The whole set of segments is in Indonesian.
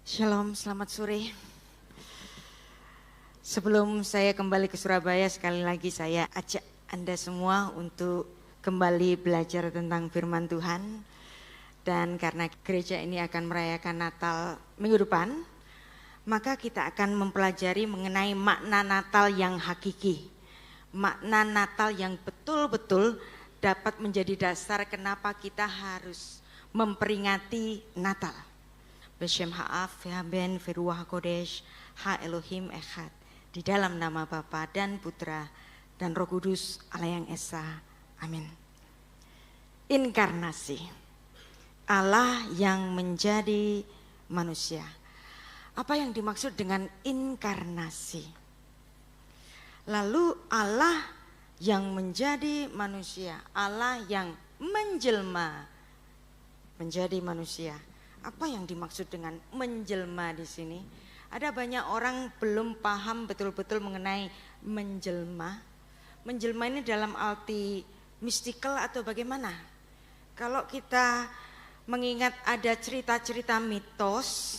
Shalom, selamat sore. Sebelum saya kembali ke Surabaya, sekali lagi saya ajak Anda semua untuk kembali belajar tentang firman Tuhan. Dan karena gereja ini akan merayakan Natal minggu depan, maka kita akan mempelajari mengenai makna Natal yang hakiki. Makna Natal yang betul-betul dapat menjadi dasar kenapa kita harus memperingati Natal. Beshem ha'af ben Veruah Kodesh ha Elohim Echad. Di dalam nama Bapa dan Putra dan Roh Kudus Allah yang Esa. Amin. Inkarnasi, Allah yang menjadi manusia. Apa yang dimaksud dengan inkarnasi? Lalu Allah yang menjadi manusia, Allah yang menjelma menjadi manusia. Apa yang dimaksud dengan menjelma di sini? Ada banyak orang belum paham betul-betul mengenai menjelma. Menjelma ini dalam arti mistikal atau bagaimana? Kalau kita mengingat ada cerita-cerita mitos,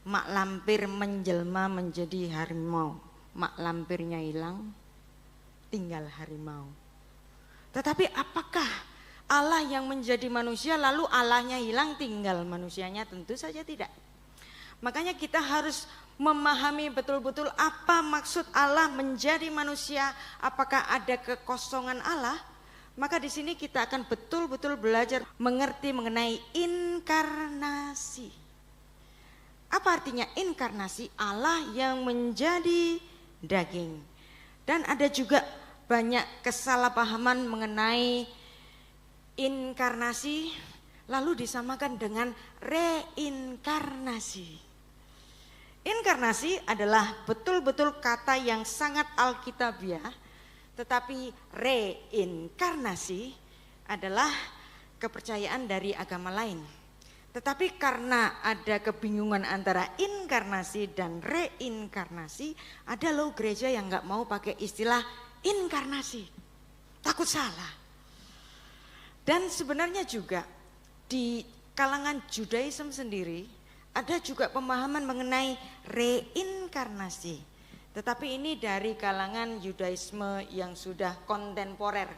mak lampir menjelma menjadi harimau. Mak lampirnya hilang, tinggal harimau. Tetapi apakah Allah yang menjadi manusia lalu Allahnya hilang tinggal manusianya? Tentu saja tidak. Makanya kita harus memahami betul-betul apa maksud Allah menjadi manusia. Apakah ada kekosongan Allah? Maka di sini kita akan betul-betul belajar mengerti mengenai inkarnasi. Apa artinya inkarnasi? Allah yang menjadi daging. Dan ada juga banyak kesalahpahaman mengenai inkarnasi lalu disamakan dengan reinkarnasi. Inkarnasi adalah betul-betul kata yang sangat alkitabiah, tetapi reinkarnasi adalah kepercayaan dari agama lain. Tetapi karena ada kebingungan antara inkarnasi dan reinkarnasi, ada loh gereja yang nggak mau pakai istilah inkarnasi, takut salah. Dan sebenarnya juga di kalangan Judaism sendiri ada juga pemahaman mengenai reinkarnasi. Tetapi ini dari kalangan Judaisme yang sudah kontemporer,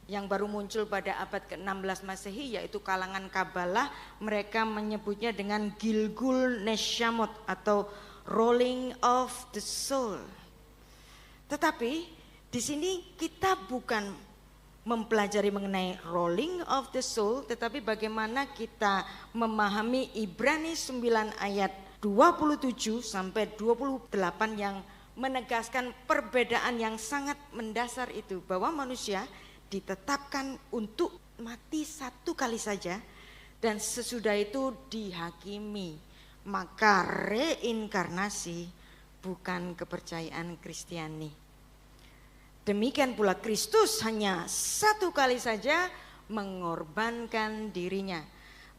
yang baru muncul pada abad ke-16 Masehi, yaitu kalangan Kabalah. Mereka menyebutnya dengan Gilgul Neshamot atau rolling of the soul. Tetapi di sini kita bukan mempelajari mengenai rolling of the soul, tetapi bagaimana kita memahami Ibrani 9 ayat 27 sampai 28 yang menegaskan perbedaan yang sangat mendasar itu, bahwa manusia ditetapkan untuk mati satu kali saja dan sesudah itu dihakimi. Maka reinkarnasi bukan kepercayaan Kristiani. Demikian pula Kristus hanya satu kali saja mengorbankan dirinya.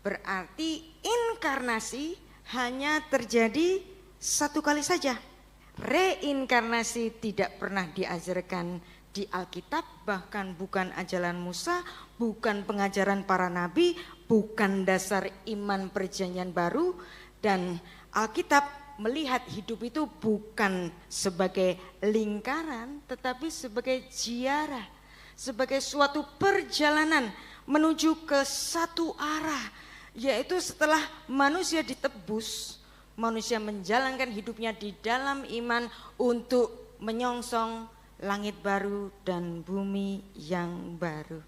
Berarti inkarnasi hanya terjadi satu kali saja. Reinkarnasi tidak pernah diajarkan di Alkitab, bahkan bukan ajaran Musa, bukan pengajaran para nabi, bukan dasar iman perjanjian baru. Dan Alkitab melihat hidup itu bukan sebagai lingkaran, tetapi sebagai ziarah, sebagai suatu perjalanan menuju ke satu arah, yaitu setelah manusia ditebus, manusia menjalankan hidupnya di dalam iman untuk menyongsong langit baru dan bumi yang baru.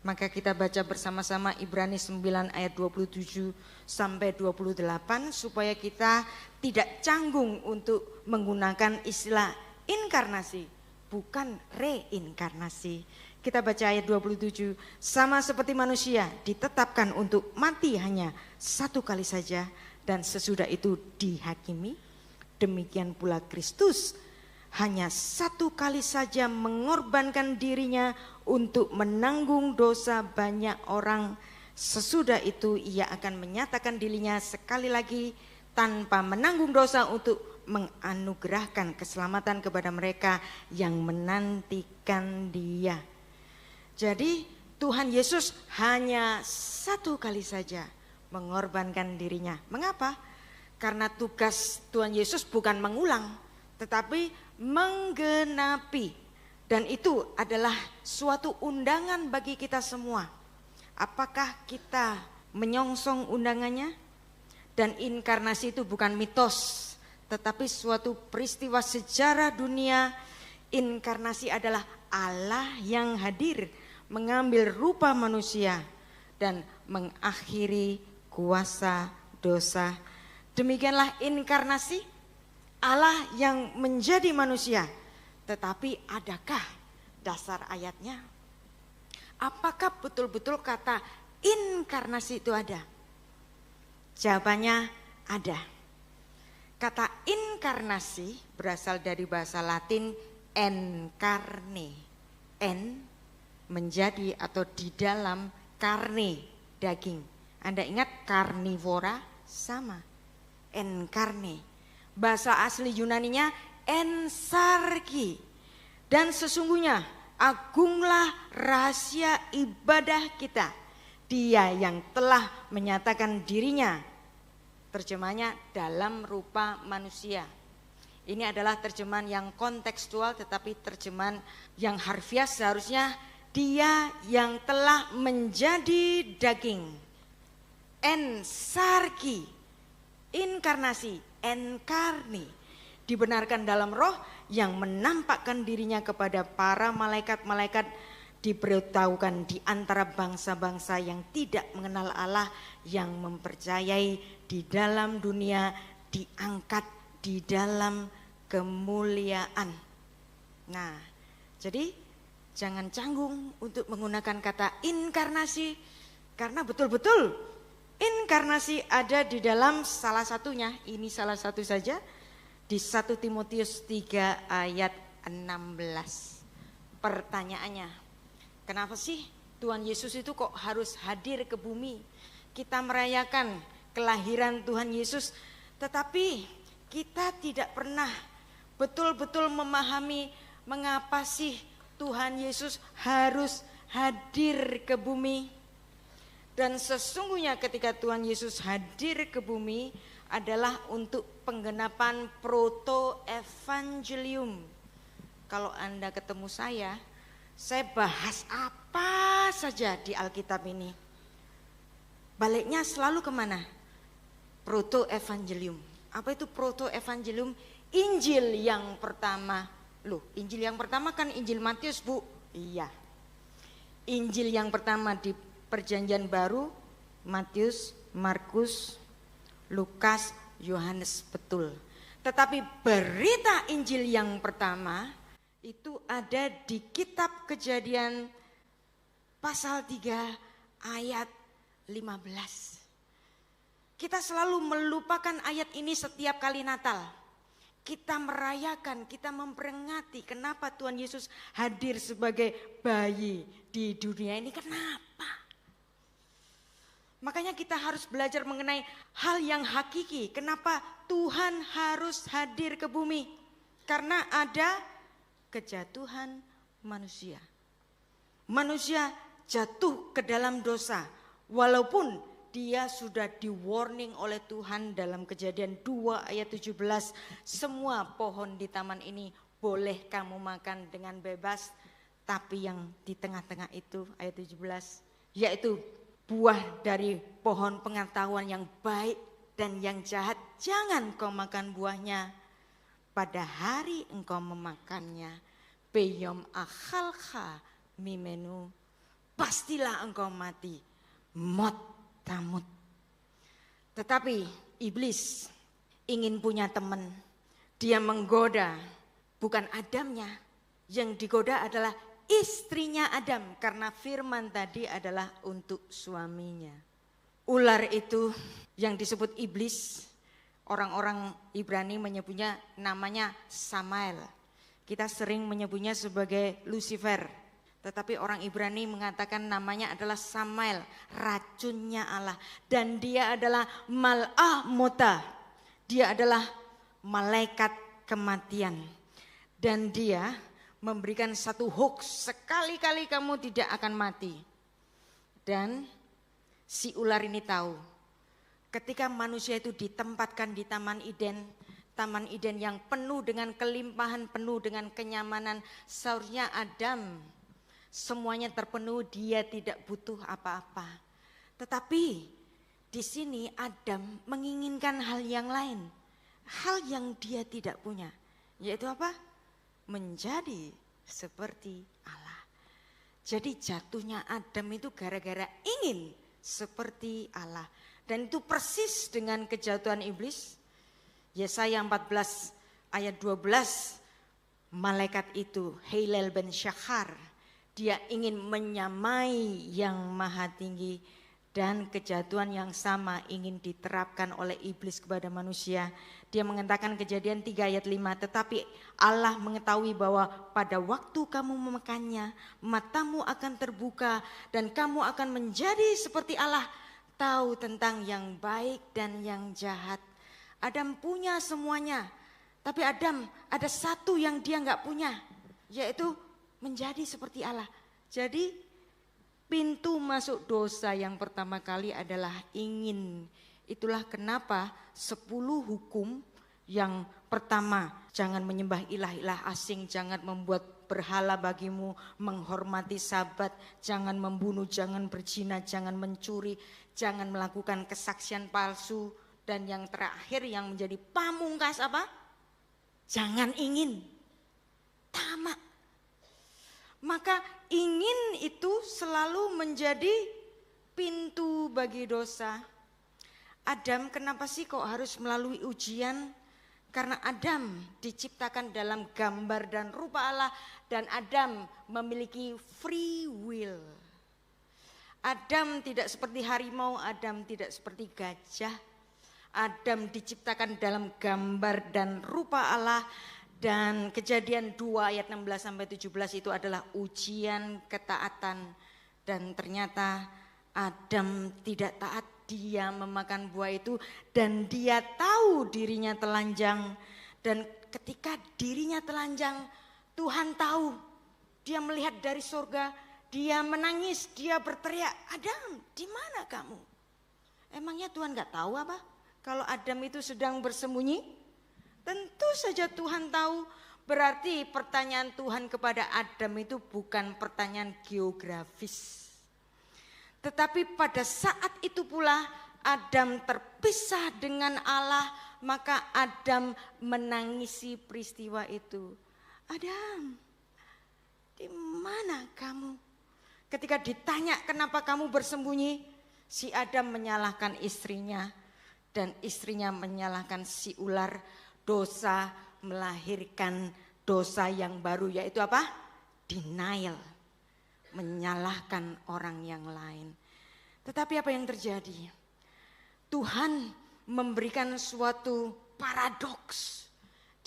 Maka kita baca bersama-sama Ibrani 9 ayat 27 sampai 28 supaya kita tidak canggung untuk menggunakan istilah inkarnasi, bukan reinkarnasi. Kita baca ayat 27, sama seperti manusia ditetapkan untuk mati hanya satu kali saja dan sesudah itu dihakimi, demikian pula Kristus hanya satu kali saja mengorbankan dirinya untuk menanggung dosa banyak orang. Sesudah itu ia akan menyatakan dirinya sekali lagi tanpa menanggung dosa untuk menganugerahkan keselamatan kepada mereka yang menantikan Dia. Jadi Tuhan Yesus hanya satu kali saja mengorbankan dirinya. Mengapa? Karena tugas Tuhan Yesus bukan mengulang, tetapi menggenapi. Dan itu adalah suatu undangan bagi kita semua. Apakah kita menyongsong undangannya? Dan inkarnasi itu bukan mitos, tetapi suatu peristiwa sejarah dunia. Inkarnasi adalah Allah yang hadir, mengambil rupa manusia dan mengakhiri kuasa dosa. Demikianlah inkarnasi, Allah yang menjadi manusia. Tetapi adakah dasar ayatnya? Apakah betul-betul kata inkarnasi itu ada? Jawabannya ada. Kata inkarnasi berasal dari bahasa Latin encarne. En menjadi atau di dalam, karne daging. Anda ingat karnivora? Sama. Encarne. Bahasa asli Yunaninya ensarki. Dan sesungguhnya agunglah rahasia ibadah kita. Dia yang telah menyatakan dirinya, terjemahnya dalam rupa manusia. Ini adalah terjemahan yang kontekstual, tetapi terjemahan yang harfiah seharusnya dia yang telah menjadi daging. Ensarki, inkarnasi, enkarni, dibenarkan dalam roh yang menampakkan dirinya kepada para malaikat-malaikat, diberitahukan di antara bangsa-bangsa yang tidak mengenal Allah, yang mempercayai di dalam dunia, diangkat di dalam kemuliaan. Nah, jadi jangan canggung untuk menggunakan kata inkarnasi, karena betul-betul inkarnasi ada di dalam salah satunya. Ini salah satu saja, di 1 Timotius 3 ayat 16. Pertanyaannya, kenapa sih Tuhan Yesus itu kok harus hadir ke bumi? Kita merayakan kelahiran Tuhan Yesus, tetapi kita tidak pernah betul-betul memahami mengapa sih Tuhan Yesus harus hadir ke bumi. Dan sesungguhnya ketika Tuhan Yesus hadir ke bumi adalah untuk penggenapan proto-evangelium. Kalau Anda ketemu saya bahas apa saja di Alkitab ini, baliknya selalu kemana? Proto-evangelium. Apa itu proto-evangelium? Injil yang pertama. Loh, Injil yang pertama kan Injil Matius, Bu. Iya. Injil yang pertama di Perjanjian Baru, Matius, Markus, Lukas, Yohanes, betul. Tetapi berita Injil yang pertama itu ada di kitab Kejadian pasal 3 ayat 15. Kita selalu melupakan ayat ini setiap kali Natal. Kita merayakan, kita memperingati kenapa Tuhan Yesus hadir sebagai bayi di dunia ini. Kenapa? Makanya kita harus belajar mengenai hal yang hakiki. Kenapa Tuhan harus hadir ke bumi? Karena ada kejatuhan manusia. Manusia jatuh ke dalam dosa. Walaupun dia sudah di warning oleh Tuhan dalam Kejadian 2 ayat 17. Semua pohon di taman ini boleh kamu makan dengan bebas. Tapi yang di tengah-tengah itu ayat 17, yaitu buah dari pohon pengetahuan yang baik dan yang jahat, jangan kau makan buahnya. Pada hari engkau memakannya, beyom akhalka mimenu, pastilah engkau mati, mot tamut. Tetapi iblis ingin punya teman. Dia menggoda, bukan Adamnya. Yang digoda adalah istrinya Adam, karena firman tadi adalah untuk suaminya. Ular itu yang disebut iblis, orang-orang Ibrani menyebutnya namanya Samael. Kita sering menyebutnya sebagai Lucifer. Tetapi orang Ibrani mengatakan namanya adalah Samael, racunnya Allah. Dan dia adalah Mal'ah Mota, dia adalah malaikat kematian. Dan dia memberikan satu hoax, sekali-kali kamu tidak akan mati. Dan si ular ini tahu, Ketika manusia itu ditempatkan di Taman Eden yang penuh dengan kelimpahan, penuh dengan kenyamanan, seharusnya Adam semuanya terpenuhi, dia tidak butuh apa-apa. Tetapi di sini Adam menginginkan hal yang lain, hal yang dia tidak punya, yaitu apa? Menjadi seperti Allah. Jadi jatuhnya Adam itu gara-gara ingin seperti Allah. Dan itu persis dengan kejatuhan iblis. Yesaya 14 ayat 12, malaikat itu Hilal bin Syahar, dia ingin menyamai yang maha tinggi, dan kejatuhan yang sama ingin diterapkan oleh iblis kepada manusia. Dia mengatakan Kejadian 3 ayat 5, tetapi Allah mengetahui bahwa pada waktu kamu memakannya, matamu akan terbuka dan kamu akan menjadi seperti Allah, tahu tentang yang baik dan yang jahat. Adam punya semuanya, tapi Adam ada satu yang dia nggak punya, yaitu menjadi seperti Allah. Jadi pintu masuk dosa yang pertama kali adalah ingin. Itulah kenapa 10 hukum yang pertama, jangan menyembah ilah-ilah asing, jangan membuat berhala bagimu, menghormati sabat, jangan membunuh, jangan berzina, jangan mencuri, jangan melakukan kesaksian palsu, dan yang terakhir yang menjadi pamungkas apa? Jangan ingin tamak. Maka ingin itu selalu menjadi pintu bagi dosa. Adam kenapa sih kok harus melalui ujian? Karena Adam diciptakan dalam gambar dan rupa Allah, dan Adam memiliki free will. Adam tidak seperti harimau, Adam tidak seperti gajah. Adam diciptakan dalam gambar dan rupa Allah, dan Kejadian 2 ayat 16 sampai 17 itu adalah ujian ketaatan, dan ternyata Adam tidak taat, dia memakan buah itu dan dia tahu dirinya telanjang, dan ketika dirinya telanjang Tuhan tahu, dia melihat dari surga, dia menangis, dia berteriak, Adam di mana kamu? Emangnya Tuhan gak tahu apa? Kalau Adam itu sedang bersembunyi? Tentu saja Tuhan tahu. Berarti pertanyaan Tuhan kepada Adam itu bukan pertanyaan geografis. Tetapi pada saat itu pula Adam terpisah dengan Allah, maka Adam menangisi peristiwa itu. Adam, di mana kamu? Ketika ditanya kenapa kamu bersembunyi, si Adam menyalahkan istrinya dan istrinya menyalahkan si ular. Dosa melahirkan dosa yang baru, yaitu apa? Denial. Menyalahkan orang yang lain. Tetapi apa yang terjadi? Tuhan memberikan suatu paradoks.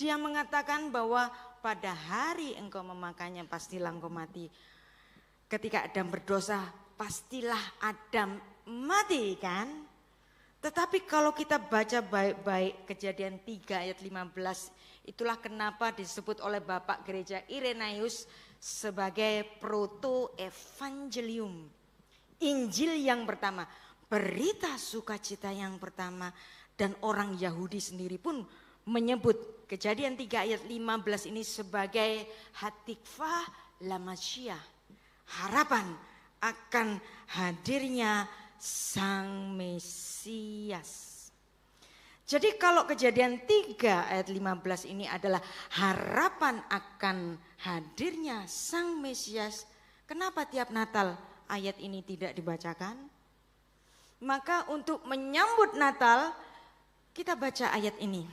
Dia mengatakan bahwa pada hari engkau memakannya pastilah engkau mati. Ketika Adam berdosa pastilah Adam mati, kan? Tetapi kalau kita baca baik-baik Kejadian 3 ayat 15, itulah kenapa disebut oleh Bapak Gereja Irenaeus sebagai proto-evangelium. Injil yang pertama, berita sukacita yang pertama, dan orang Yahudi sendiri pun menyebut Kejadian 3 ayat 15 ini sebagai hatikvah lamasyiah, harapan akan hadirnya Sang Mesias. Jadi kalau Kejadian 3 ayat 15 ini adalah harapan akan hadirnya Sang Mesias, kenapa tiap Natal ayat ini tidak dibacakan? Maka untuk menyambut Natal kita baca ayat ini.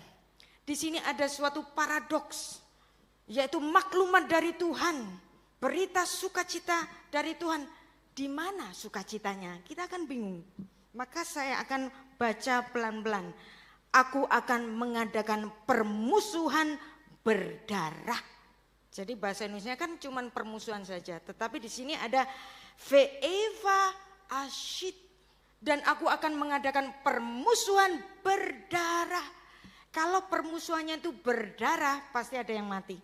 Di sini ada suatu paradoks, yaitu maklumat dari Tuhan, berita sukacita dari Tuhan. Di mana sukacitanya? Kita akan bingung. Maka saya akan baca pelan-pelan. Aku akan mengadakan permusuhan berdarah. Jadi bahasa Indonesia kan cuma permusuhan saja. Tetapi di sini ada ve'eva asyid. Dan aku akan mengadakan permusuhan berdarah. Kalau permusuhannya itu berdarah, pasti ada yang mati.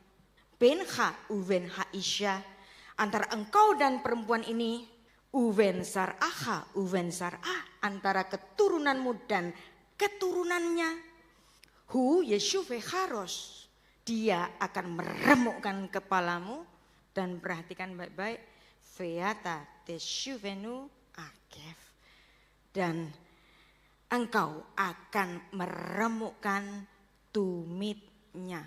Benha uven haisya. Antara engkau dan perempuan ini, uven sar'aha, uven sar'ah, antara keturunanmu dan keturunannya. Hu yeshuve haros, dia akan meremukkan kepalamu. Dan perhatikan baik-baik, veata teshuvenu akef, dan engkau akan meremukkan tumitnya.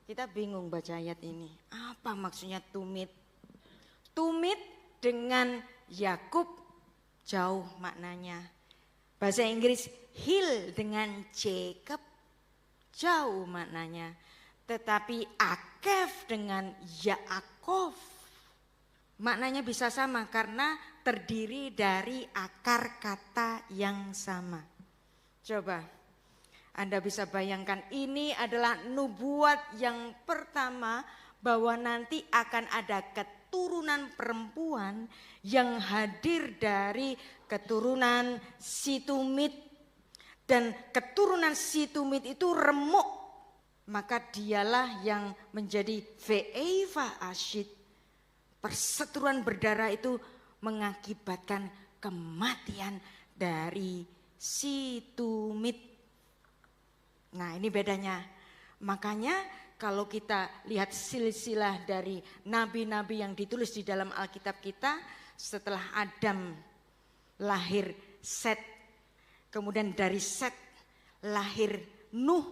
Kita bingung baca ayat ini, apa maksudnya tumit? Tumit dengan Yakub jauh maknanya. Bahasa Inggris heal dengan Jacob jauh maknanya. Tetapi Akef dengan Yaakov maknanya bisa sama karena terdiri dari akar kata yang sama. Coba Anda bisa bayangkan, ini adalah nubuat yang pertama bahwa nanti akan ada keturunan perempuan yang hadir dari keturunan si tumit. Dan keturunan si tumit itu remuk, maka dialah yang menjadi ve'eva asyid. Perseteruan berdarah itu mengakibatkan kematian dari si tumit. Nah, ini bedanya. Makanya kalau kita lihat silsilah dari nabi-nabi yang ditulis di dalam Alkitab kita, setelah Adam lahir Set, kemudian dari Set lahir Nuh,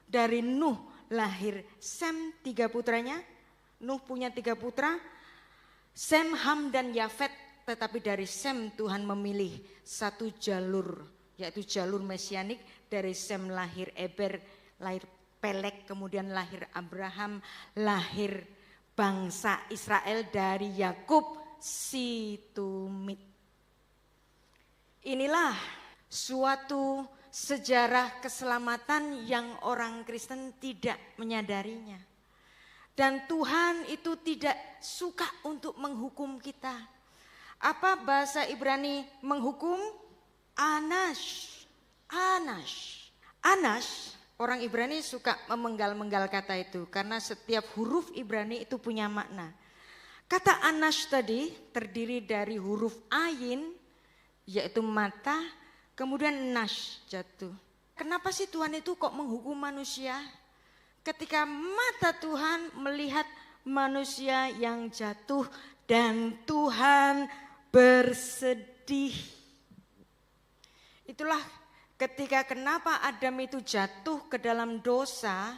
dari Nuh lahir Sem, 3 putranya. Nuh punya 3 putra, Sem, Ham, dan Yafet. Tetapi dari Sem Tuhan memilih satu jalur, yaitu jalur mesianik. Dari Sem lahir Eber, lahir Pelek, kemudian lahir Abraham, lahir bangsa Israel dari Yakub si tumit. Inilah suatu sejarah keselamatan yang orang Kristen tidak menyadarinya. Dan Tuhan itu tidak suka untuk menghukum kita. Apa bahasa Ibrani menghukum? Anash. Anash. Anash, orang Ibrani suka memenggal-menggal kata itu karena setiap huruf Ibrani itu punya makna. Kata anash tadi terdiri dari huruf ayin, yaitu mata, kemudian nash, jatuh. Kenapa sih Tuhan itu kok menghukum manusia? Ketika mata Tuhan melihat manusia yang jatuh dan Tuhan bersedih. Itulah ketika kenapa Adam itu jatuh ke dalam dosa,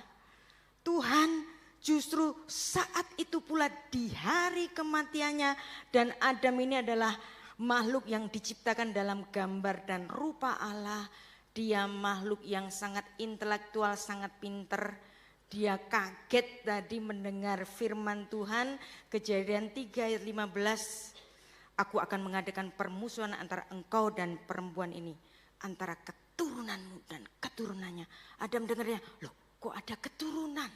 Tuhan justru saat itu pula di hari kematiannya, dan Adam ini adalah makhluk yang diciptakan dalam gambar dan rupa Allah. Dia makhluk yang sangat intelektual, sangat pinter. Dia kaget tadi mendengar firman Tuhan, Kejadian 3 ayat 15. Aku akan mengadakan permusuhan antara engkau dan perempuan ini, antara keturunanmu dan keturunannya. Adam dengarnya, loh kok ada keturunan?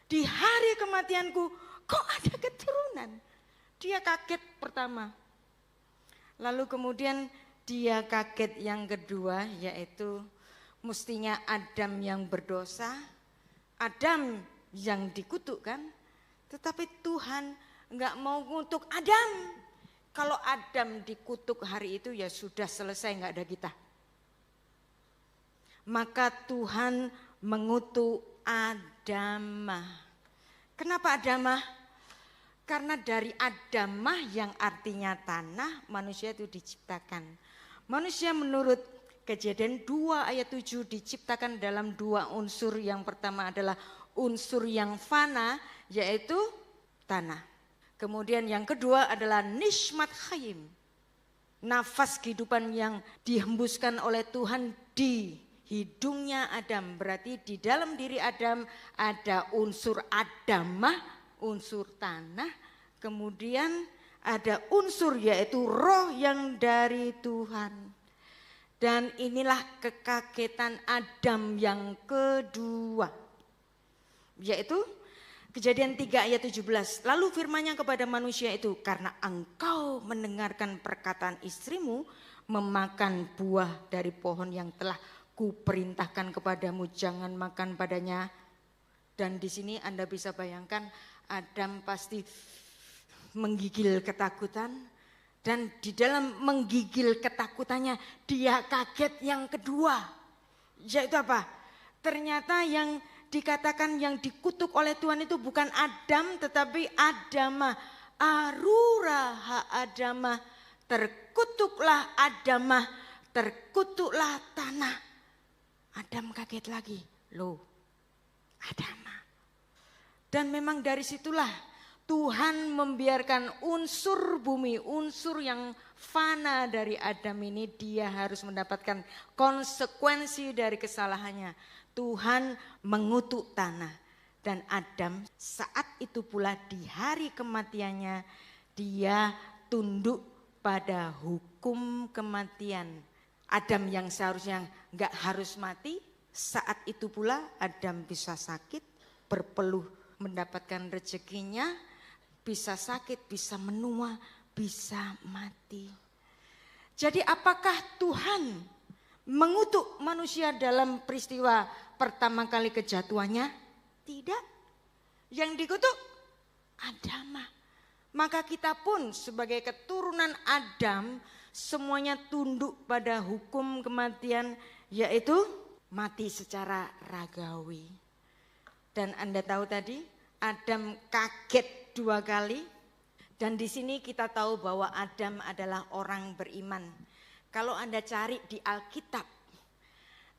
Di hari kematianku kok ada keturunan? Dia kaget pertama. Lalu kemudian dia kaget yang kedua, yaitu mestinya Adam yang berdosa, Adam yang dikutukkan. Tetapi Tuhan enggak mau ngutuk Adam. Kalau Adam dikutuk hari itu ya sudah selesai, enggak ada kita. Maka Tuhan mengutuk Adamah. Kenapa Adamah? Karena dari Adamah yang artinya tanah, manusia itu diciptakan. Manusia menurut Kejadian 2 ayat 7 diciptakan dalam 2 unsur. Yang pertama adalah unsur yang fana, yaitu tanah. Kemudian yang kedua adalah nishmat hayim, nafas kehidupan yang dihembuskan oleh Tuhan di hidungnya Adam. Berarti di dalam diri Adam ada unsur Adamah, unsur tanah. Kemudian ada unsur yaitu roh yang dari Tuhan. Dan inilah kekagetan Adam yang kedua, yaitu Kejadian 3 ayat 17. Lalu firman-Nya kepada manusia itu, karena engkau mendengarkan perkataan istrimu, memakan buah dari pohon yang telah kuperintahkan kepadamu, jangan makan padanya. Dan di sini Anda bisa bayangkan Adam pasti menggigil ketakutan Dan di dalam menggigil ketakutannya, dia kaget yang kedua. Yaitu apa? Ternyata yang dikatakan yang dikutuk oleh Tuhan itu bukan Adam, tetapi Adamah. Arura ha Adamah, terkutuklah Adamah, terkutuklah tanah. Adam kaget lagi, loh Adamah. Dan memang dari situlah Tuhan membiarkan unsur bumi, unsur yang fana dari Adam ini, dia harus mendapatkan konsekuensi dari kesalahannya. Tuhan mengutuk tanah. Dan Adam saat itu pula di hari kematiannya, dia tunduk pada hukum kematian. Adam yang seharusnya gak harus mati, saat itu pula Adam bisa sakit, berpeluh mendapatkan rezekinya, bisa sakit, bisa menua, bisa mati. Jadi apakah Tuhan mengutuk manusia dalam peristiwa pertama kali kejatuhannya? Tidak. Yang dikutuk Adamah. Maka kita pun sebagai keturunan Adam semuanya tunduk pada hukum kematian, yaitu mati secara ragawi. Dan Anda tahu tadi Adam kaget 2 kali. Dan di sini kita tahu bahwa Adam adalah orang beriman. Kalau Anda cari di Alkitab,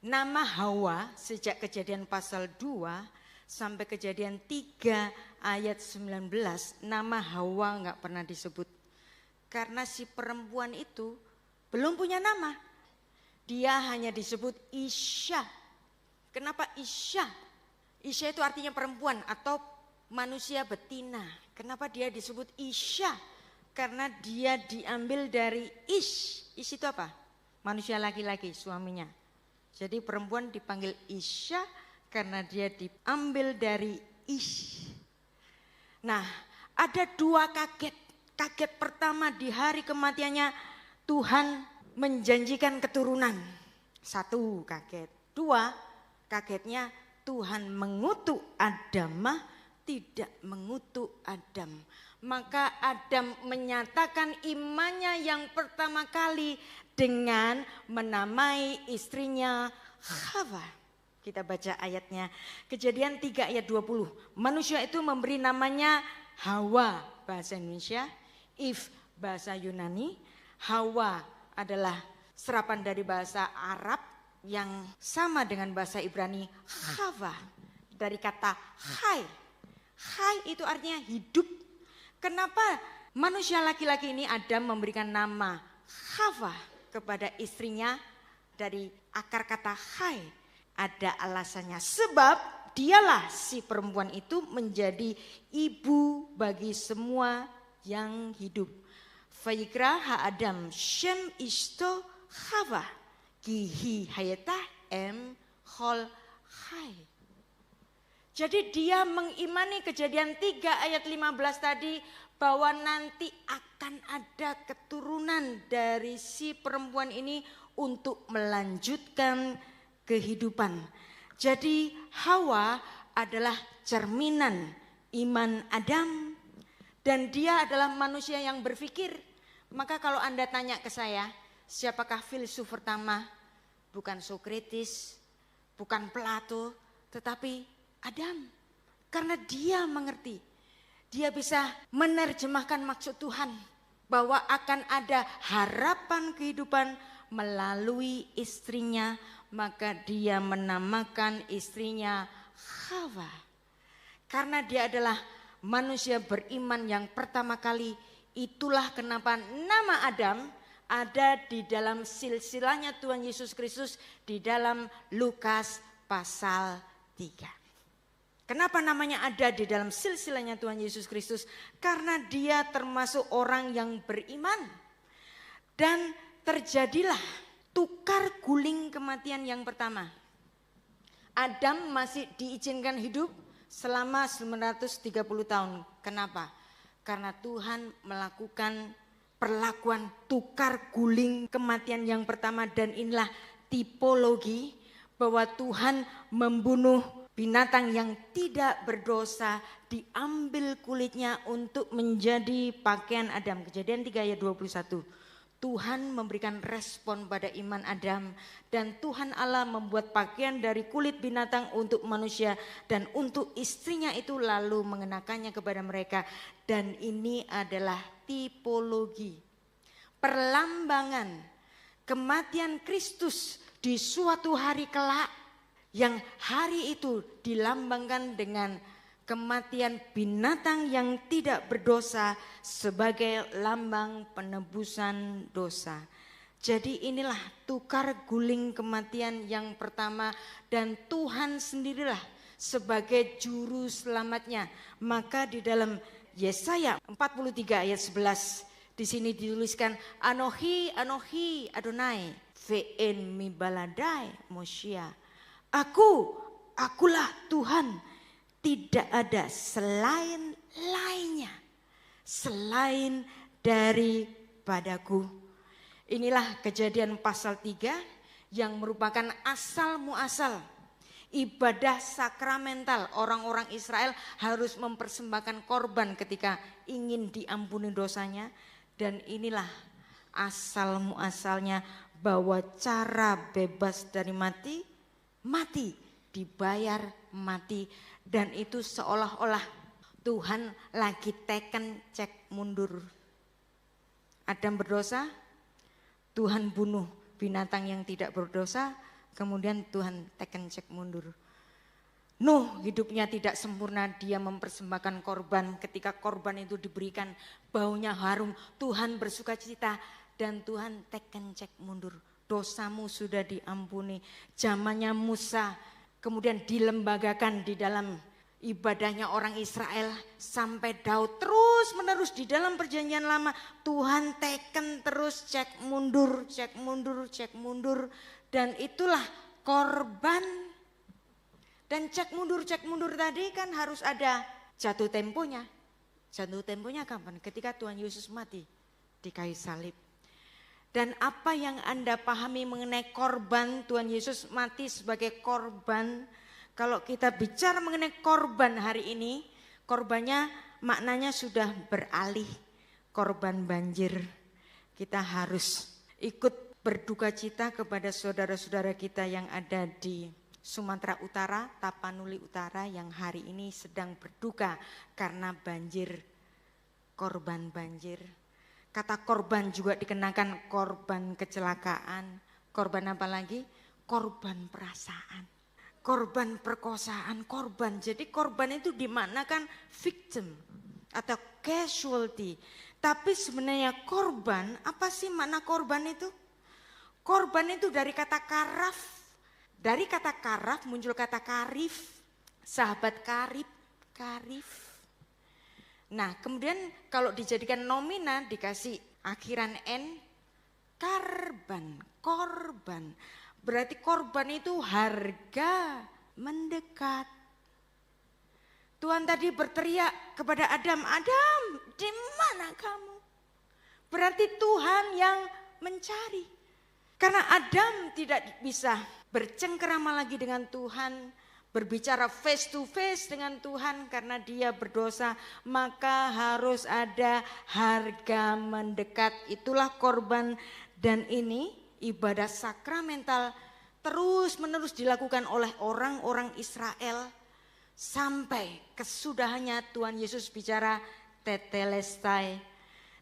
nama Hawa sejak Kejadian pasal 2 sampai Kejadian 3 ayat 19, nama Hawa gak pernah disebut. Karena si perempuan itu belum punya nama. Dia hanya disebut Isya. Kenapa Isya? Isya itu artinya perempuan atau manusia betina. Kenapa dia disebut Isya? Karena dia diambil dari Ish. Ish itu apa? Manusia laki-laki, suaminya. Jadi perempuan dipanggil Isya karena dia diambil dari Ish. Nah, ada 2 kaget. Kaget pertama di hari kematiannya, Tuhan menjanjikan keturunan. 1 kaget. 2 kagetnya Tuhan mengutuk Adamah, tidak mengutuk Adam. Maka Adam menyatakan imannya yang pertama kali dengan menamai istrinya Hawa. Kita baca ayatnya, Kejadian 3 ayat 20. Manusia itu memberi namanya Hawa bahasa Indonesia, Eve bahasa Yunani. Hawa adalah serapan dari bahasa Arab yang sama dengan bahasa Ibrani Hawa, dari kata Hai. Hai itu artinya hidup. Kenapa manusia laki-laki ini Adam memberikan nama Hawa kepada istrinya dari akar kata Hai? Ada alasannya, sebab dialah si perempuan itu menjadi ibu bagi semua yang hidup. Vayikra ha Adam Shem Ishto Hawa Kihi Hayata Em Hol Hai. Jadi dia mengimani Kejadian 3 ayat 15 tadi, bahwa nanti akan ada keturunan dari si perempuan ini untuk melanjutkan kehidupan. Jadi Hawa adalah cerminan iman Adam, dan dia adalah manusia yang berpikir. Maka kalau Anda tanya ke saya, siapakah filsuf pertama? Bukan Sokrates, bukan Plato, tetapi Adam. Karena dia mengerti, dia bisa menerjemahkan maksud Tuhan bahwa akan ada harapan kehidupan melalui istrinya. Maka dia menamakan istrinya Hawa. Karena dia adalah manusia beriman yang pertama kali, itulah kenapa nama Adam ada di dalam silsilahnya Tuhan Yesus Kristus di dalam Lukas pasal 3. Kenapa namanya ada di dalam silsilahnya Tuhan Yesus Kristus? Karena dia termasuk orang yang beriman. Dan terjadilah tukar guling kematian yang pertama. Adam masih diizinkan hidup selama 930 tahun. Kenapa? Karena Tuhan melakukan perlakuan tukar guling kematian yang pertama, dan inilah tipologi bahwa Tuhan membunuh binatang yang tidak berdosa diambil kulitnya untuk menjadi pakaian Adam. Kejadian 3 ayat 21. Tuhan memberikan respon pada iman Adam dan Tuhan Allah membuat pakaian dari kulit binatang untuk manusia dan untuk istrinya itu lalu mengenakannya kepada mereka. Dan ini adalah tipologi, perlambangan kematian Kristus di suatu hari kelak, yang hari itu dilambangkan dengan kematian binatang yang tidak berdosa sebagai lambang penebusan dosa. Jadi inilah tukar guling kematian yang pertama, dan Tuhan sendirilah sebagai juru selamatnya. Maka di dalam Yesaya 43 ayat 11 di sini dituliskan, Anohi Anohi Adonai ve'en mi baladai Mosia. Akulah Tuhan, tidak ada selain lainnya, selain daripadaku. Inilah Kejadian pasal 3 yang merupakan asal muasal ibadah sakramental. Orang-orang Israel harus mempersembahkan korban ketika ingin diampuni dosanya. Dan inilah asal muasalnya bahwa cara bebas dari mati dibayar mati. Dan itu seolah-olah Tuhan lagi teken cek mundur. Adam berdosa, Tuhan bunuh binatang yang tidak berdosa, kemudian Tuhan teken cek mundur. Nuh hidupnya tidak sempurna, dia mempersembahkan korban. Ketika korban itu diberikan, baunya harum, Tuhan bersuka cita dan Tuhan teken cek mundur. Dosamu sudah diampuni. Zamannya Musa kemudian dilembagakan di dalam ibadahnya orang Israel sampai Daud, terus menerus di dalam perjanjian lama Tuhan teken terus cek mundur, cek mundur, cek mundur. Dan itulah korban. Dan cek mundur tadi kan harus ada jatuh temponya. Jatuh temponya kapan? Ketika Tuhan Yesus mati di kayu salib. Dan apa yang Anda pahami mengenai korban, Tuhan Yesus mati sebagai korban. Kalau kita bicara mengenai korban hari ini, korbannya maknanya sudah beralih, korban banjir. Kita harus ikut berduka cita kepada saudara-saudara kita yang ada di Sumatera Utara, Tapanuli Utara yang hari ini sedang berduka karena banjir, korban banjir. Kata korban juga dikenakan korban kecelakaan, korban apa lagi? Korban perasaan, korban perkosaan, korban. Jadi korban itu dimaknakan victim atau casualty. Tapi sebenarnya korban, apa sih makna korban itu? Korban itu dari kata karaf. Dari kata karaf muncul kata karif, sahabat karib, karif. Nah kemudian kalau dijadikan nomina dikasih akhiran n, karban, korban. Berarti korban itu harga mendekat. Tuhan tadi berteriak kepada Adam, Adam di mana kamu? Berarti Tuhan yang mencari. Karena Adam tidak bisa bercengkerama lagi dengan Tuhan, berbicara face to face dengan Tuhan karena dia berdosa, maka harus ada harga mendekat. Itulah korban, dan ini ibadah sakramental terus menerus dilakukan oleh orang-orang Israel sampai kesudahannya Tuhan Yesus bicara tetelestai.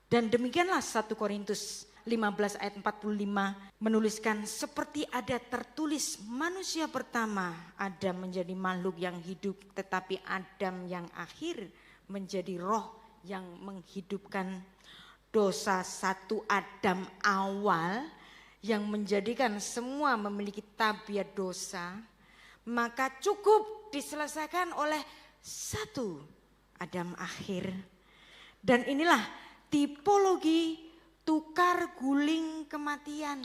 Dan demikianlah 1 Korintus 15 ayat 45 menuliskan, seperti ada tertulis manusia pertama Adam menjadi makhluk yang hidup, tetapi Adam yang akhir menjadi roh yang menghidupkan. Dosa satu Adam awal yang menjadikan semua memiliki tabiat dosa, maka cukup diselesaikan oleh satu Adam akhir. Dan inilah tipologi tukar guling kematian.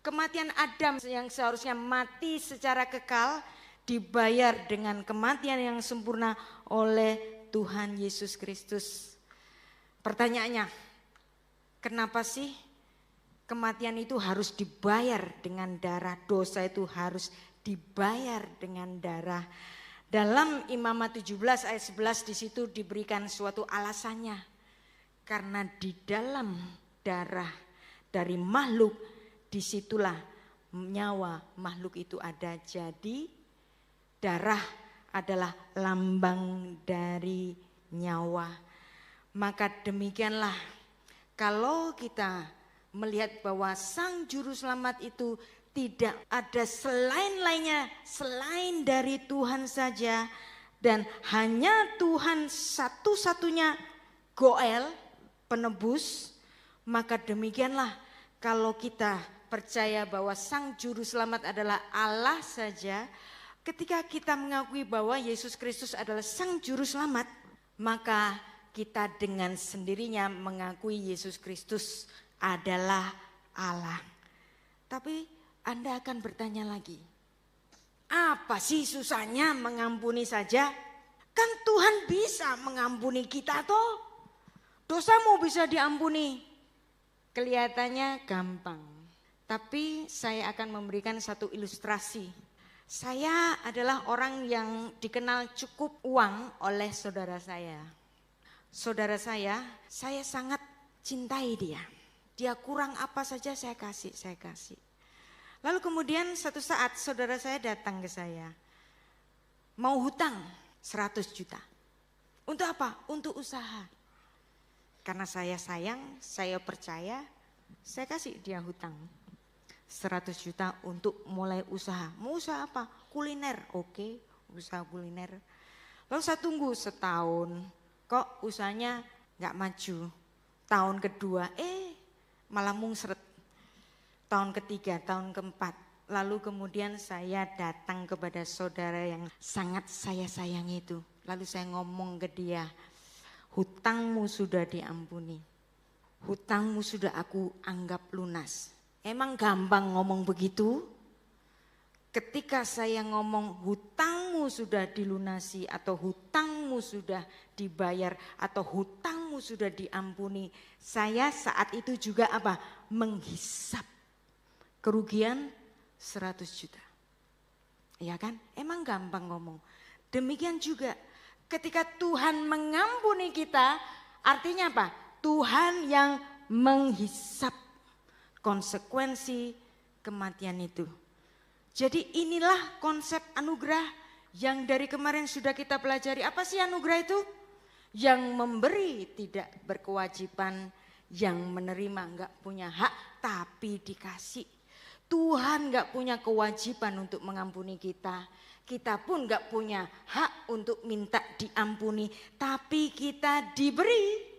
Kematian Adam yang seharusnya mati secara kekal dibayar dengan kematian yang sempurna oleh Tuhan Yesus Kristus. Pertanyaannya, kenapa sih kematian itu harus dibayar dengan darah? Dosa itu harus dibayar dengan darah. Dalam Imamat 17 ayat 11 di situ diberikan suatu alasannya. Karena di dalam darah dari makhluk disitulah nyawa makhluk itu ada. Jadi darah adalah lambang dari nyawa. Maka demikianlah kalau kita melihat bahwa Sang Juru Selamat itu tidak ada selain lainnya, selain dari Tuhan saja. Dan hanya Tuhan satu-satunya Goel, penebus. Maka demikianlah kalau kita percaya bahwa Sang Juru Selamat adalah Allah saja. Ketika kita mengakui bahwa Yesus Kristus adalah Sang Juru Selamat, maka kita dengan sendirinya mengakui Yesus Kristus adalah Allah. Tapi Anda akan bertanya lagi, apa sih susahnya mengampuni saja? Kan Tuhan bisa mengampuni kita toh. Dosamu bisa diampuni. Kelihatannya gampang. Tapi saya akan memberikan satu ilustrasi. Saya adalah orang yang dikenal cukup uang oleh saudara saya. Saudara saya sangat cintai dia. Dia kurang apa saja saya kasih. Lalu kemudian satu saat saudara saya datang ke saya. Mau hutang 100 juta. Untuk apa? Untuk usaha. Karena saya sayang, saya percaya, saya kasih dia hutang. 100 juta untuk mulai usaha. Mau usaha apa? Kuliner. Oke, usaha kuliner. Lalu saya tunggu setahun. Kok usahanya gak maju. Tahun kedua, malah mungsret. Tahun ketiga, tahun keempat. Lalu kemudian saya datang kepada saudara yang sangat saya sayangi itu. Lalu saya ngomong ke dia, hutangmu sudah diampuni. Hutangmu sudah aku anggap lunas. Emang gampang ngomong begitu? Ketika saya ngomong hutangmu sudah dilunasi atau hutangmu sudah dibayar atau hutangmu sudah diampuni. Saya saat itu juga apa? Menghisap kerugian 100 juta. Ya kan? Emang gampang ngomong. Demikian juga ketika Tuhan mengampuni kita, artinya apa? Tuhan yang menghisap konsekuensi kematian itu. Jadi inilah konsep anugerah yang dari kemarin sudah kita pelajari. Apa sih anugerah itu? Yang memberi tidak berkewajiban, yang menerima enggak punya hak tapi dikasih. Tuhan gak punya kewajiban untuk mengampuni kita. Kita pun gak punya hak untuk minta diampuni. Tapi kita diberi.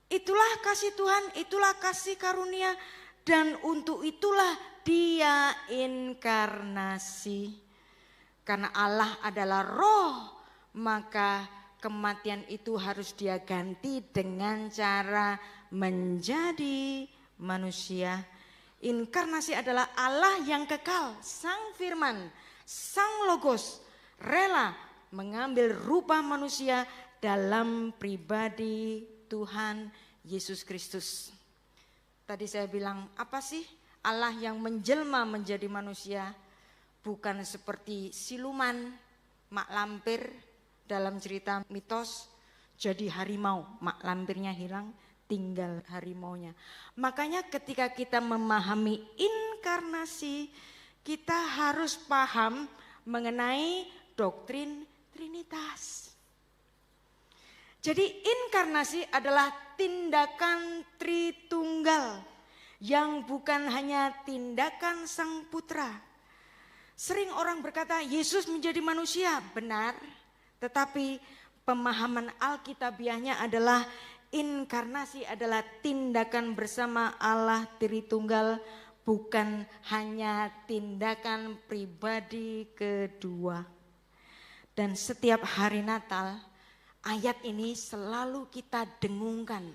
Itulah kasih Tuhan, itulah kasih karunia. Dan untuk itulah dia inkarnasi. Karena Allah adalah roh, maka kematian itu harus dia ganti dengan cara menjadi manusia. Inkarnasi adalah Allah yang kekal, Sang Firman, Sang Logos, rela mengambil rupa manusia dalam pribadi Tuhan Yesus Kristus. Tadi saya bilang, apa sih Allah yang menjelma menjadi manusia? Bukan seperti siluman, mak lampir dalam cerita mitos, jadi harimau, mak lampirnya hilang, tinggal harimaunya. Makanya ketika kita memahami inkarnasi, kita harus paham mengenai doktrin Trinitas. Jadi inkarnasi adalah tindakan Tritunggal yang bukan hanya tindakan Sang Putra. Sering orang berkata Yesus menjadi manusia, benar. Tetapi pemahaman Alkitabiahnya adalah inkarnasi adalah tindakan bersama Allah Tritunggal, bukan hanya tindakan pribadi kedua. Dan setiap hari Natal, ayat ini selalu kita dengungkan.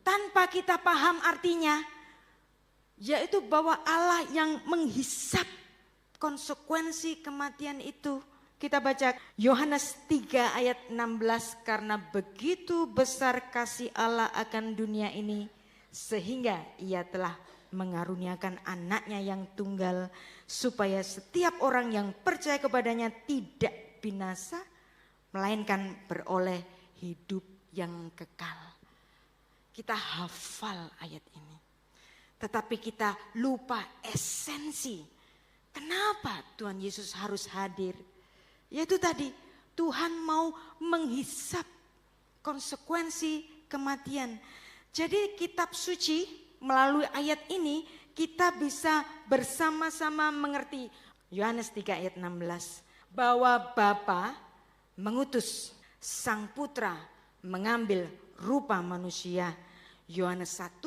Tanpa kita paham artinya, yaitu bahwa Allah yang menghisap konsekuensi kematian itu. Kita baca Yohanes 3 ayat 16, karena begitu besar kasih Allah akan dunia ini, sehingga ia telah mengaruniakan anaknya yang tunggal, supaya setiap orang yang percaya kepadanya tidak binasa, melainkan beroleh hidup yang kekal. Kita hafal ayat ini, tetapi kita lupa esensi. Kenapa Tuhan Yesus harus hadir? Yaitu tadi, Tuhan mau menghisap konsekuensi kematian. Jadi kitab suci melalui ayat ini kita bisa bersama-sama mengerti. Yohanes 3 ayat 16. Bahwa Bapa mengutus Sang Putra mengambil rupa manusia. Yohanes 1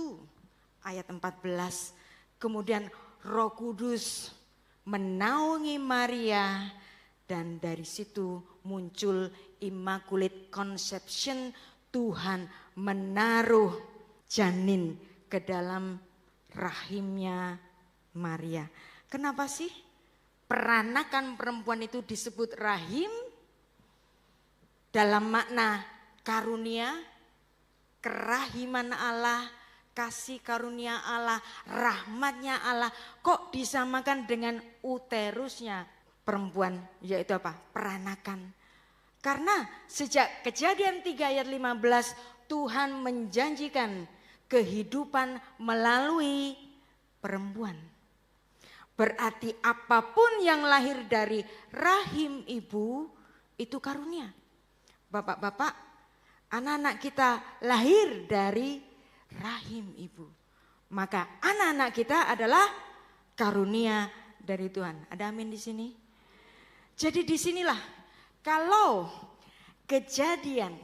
ayat 14. Kemudian Roh Kudus menaungi Maria, dan dari situ muncul Immaculate Conception. Tuhan menaruh janin ke dalam rahimnya Maria. Kenapa sih peranakan perempuan itu disebut rahim? Dalam makna karunia, kerahiman Allah, kasih karunia Allah, rahmatnya Allah, kok disamakan dengan uterusnya perempuan, yaitu apa? Peranakan. Karena sejak Kejadian 3 ayat 15 Tuhan menjanjikan kehidupan melalui perempuan. Berarti apapun yang lahir dari rahim ibu itu karunia. Bapak-bapak, anak-anak kita lahir dari rahim ibu. Maka anak-anak kita adalah karunia dari Tuhan. Ada amin di sini? Jadi disinilah kalau Kejadian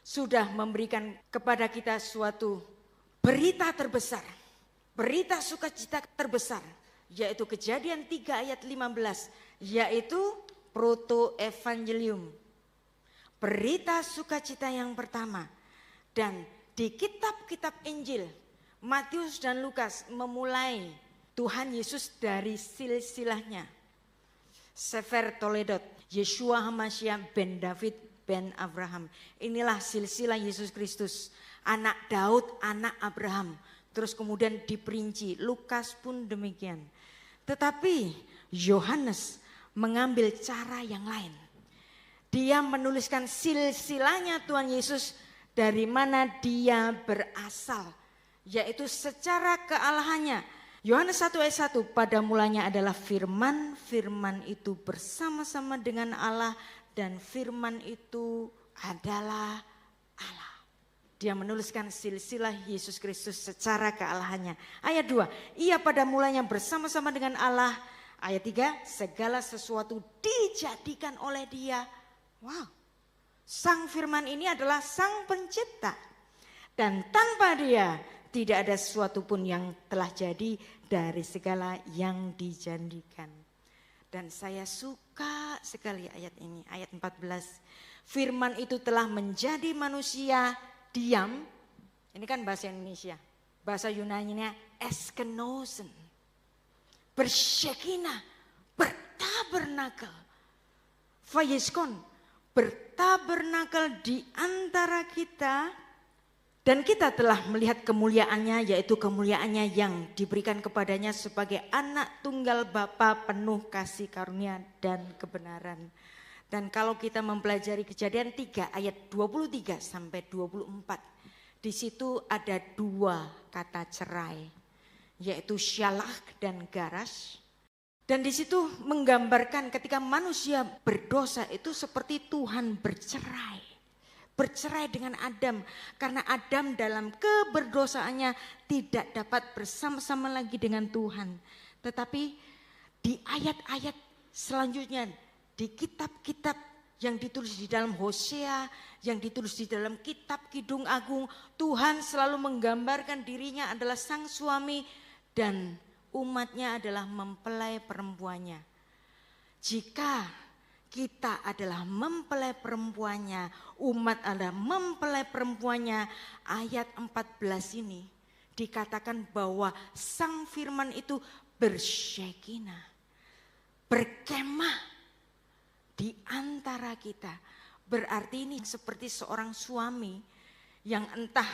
sudah memberikan kepada kita suatu berita terbesar, berita sukacita terbesar, yaitu Kejadian 3 ayat 15, yaitu proto-evangelium, berita sukacita yang pertama. Dan di kitab-kitab Injil, Matius dan Lukas memulai Tuhan Yesus dari silsilahnya. Sefer Toledot, Yeshua HaMashiach ben David ben Abraham. Inilah silsilah Yesus Kristus, anak Daud, anak Abraham. Terus kemudian diperinci, Lukas pun demikian. Tetapi Yohanes mengambil cara yang lain. Dia menuliskan silsilahnya Tuhan Yesus dari mana dia berasal, yaitu secara kealahannya. Yohanes 1 ayat 1, pada mulanya adalah firman, firman itu bersama-sama dengan Allah, dan firman itu adalah Allah. Dia menuliskan silsilah Yesus Kristus secara kealahannya. Ayat 2, ia pada mulanya bersama-sama dengan Allah. Ayat 3, segala sesuatu dijadikan oleh dia. Wow, sang firman ini adalah sang pencipta. Dan tanpa dia tidak ada sesuatu pun yang telah jadi dari segala yang dijanjikan. Dan saya suka sekali ayat ini, ayat 14. Firman itu telah menjadi manusia diam. Ini kan bahasa Indonesia. Bahasa Yunaninya eskenosen. Bersyekina, bertabernakel. Fayeskon, bertabernakel di antara kita. Dan kita telah melihat kemuliaannya, yaitu kemuliaannya yang diberikan kepadanya sebagai anak tunggal Bapa penuh kasih karunia dan kebenaran. Dan kalau kita mempelajari Kejadian 3 ayat 23 sampai 24, di situ ada dua kata cerai, yaitu syalah dan garas. Dan di situ menggambarkan ketika manusia berdosa itu seperti Tuhan bercerai. Bercerai dengan Adam, karena Adam dalam keberdosaannya tidak dapat bersama-sama lagi dengan Tuhan. Tetapi di ayat-ayat selanjutnya, di kitab-kitab yang ditulis di dalam Hosea, yang ditulis di dalam kitab Kidung Agung, Tuhan selalu menggambarkan dirinya adalah sang suami dan umatnya adalah mempelai perempuannya. Jika kita adalah mempelai perempuannya, umat adalah mempelai perempuannya. Ayat 14 ini dikatakan bahwa sang firman itu bersyekina, berkemah di antara kita. Berarti ini seperti seorang suami yang entah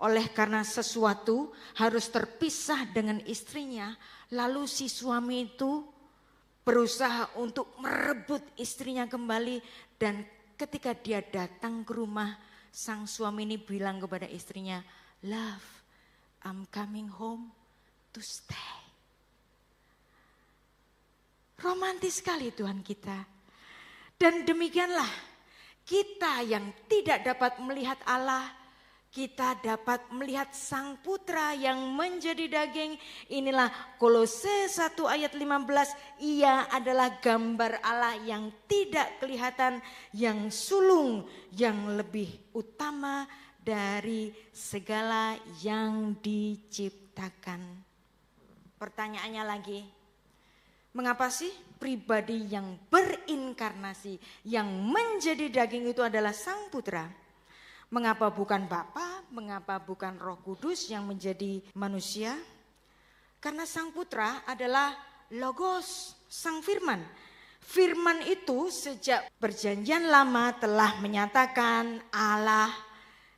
oleh karena sesuatu harus terpisah dengan istrinya, lalu si suami itu berusaha untuk merebut istrinya kembali, dan ketika dia datang ke rumah, sang suami ini bilang kepada istrinya, "Love, I'm coming home to stay." Romantis sekali Tuhan kita. Dan demikianlah kita yang tidak dapat melihat Allah, kita dapat melihat Sang Putra yang menjadi daging. Inilah Kolose 1 ayat 15, ia adalah gambar Allah yang tidak kelihatan, yang sulung, yang lebih utama dari segala yang diciptakan. Pertanyaannya lagi, mengapa sih pribadi yang berinkarnasi, yang menjadi daging itu adalah Sang Putra? Mengapa bukan Bapa, mengapa bukan Roh Kudus yang menjadi manusia? Karena Sang Putra adalah Logos, Sang Firman. Firman itu sejak Perjanjian Lama telah menyatakan Allah,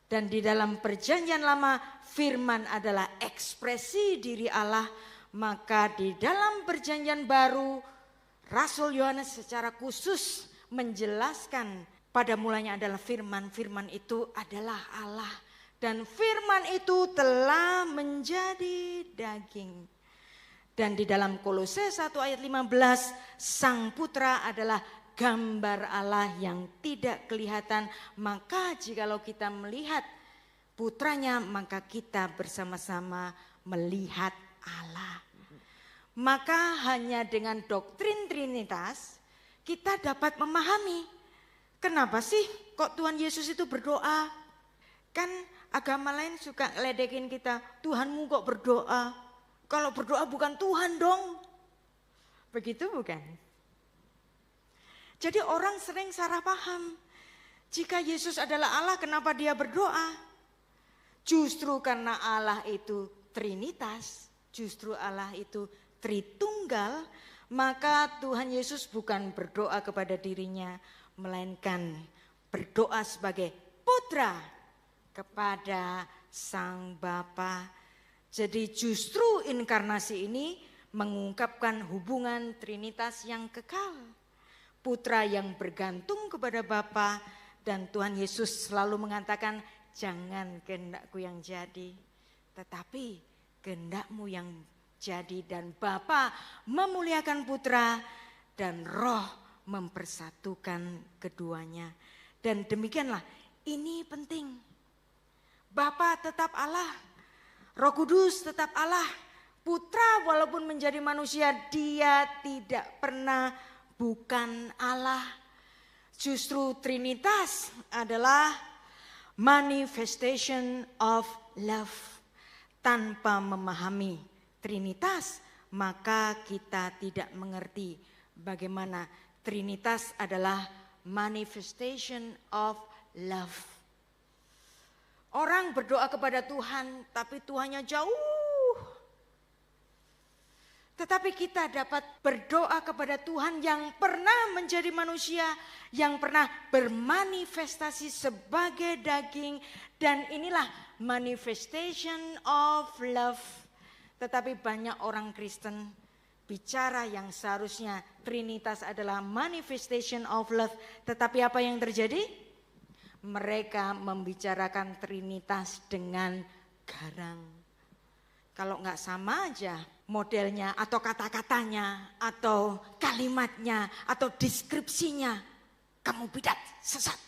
dan di dalam Perjanjian Lama Firman adalah ekspresi diri Allah. Maka di dalam Perjanjian Baru, Rasul Yohanes secara khusus menjelaskan pada mulanya adalah firman, firman itu adalah Allah. Dan firman itu telah menjadi daging. Dan di dalam Kolose 1 ayat 15, Sang Putra adalah gambar Allah yang tidak kelihatan. Maka jikalau kita melihat putranya, maka kita bersama-sama melihat Allah. Maka hanya dengan doktrin Trinitas kita dapat memahami kenapa sih kok Tuhan Yesus itu berdoa. Kan agama lain suka ledekin kita, Tuhanmu kok berdoa, kalau berdoa bukan Tuhan dong. Begitu bukan? Jadi orang sering salah paham, jika Yesus adalah Allah kenapa dia berdoa? Justru karena Allah itu Trinitas, justru Allah itu Tritunggal, maka Tuhan Yesus bukan berdoa kepada dirinya, melainkan berdoa sebagai putra kepada Sang Bapa. Jadi justru inkarnasi ini mengungkapkan hubungan Trinitas yang kekal. Putra yang bergantung kepada Bapa, dan Tuhan Yesus selalu mengatakan, jangan kehendakku yang jadi, tetapi kehendakmu yang jadi. Dan Bapa memuliakan Putra dan Roh mempersatukan keduanya. Dan demikianlah, ini penting. Bapa tetap Allah, Roh Kudus tetap Allah. Putra walaupun menjadi manusia, dia tidak pernah bukan Allah. Justru Trinitas adalah manifestation of love. Tanpa memahami Trinitas, maka kita tidak mengerti bagaimana Trinitas adalah manifestation of love. Orang berdoa kepada Tuhan, tapi Tuhannya jauh. Tetapi kita dapat berdoa kepada Tuhan yang pernah menjadi manusia, yang pernah bermanifestasi sebagai daging, dan inilah manifestation of love. Tetapi banyak orang Kristen bicara yang seharusnya Trinitas adalah manifestation of love, tetapi apa yang terjadi? Mereka membicarakan Trinitas dengan garang. Kalau nggak sama aja modelnya atau kata-katanya atau kalimatnya atau deskripsinya, kamu bidat, sesat.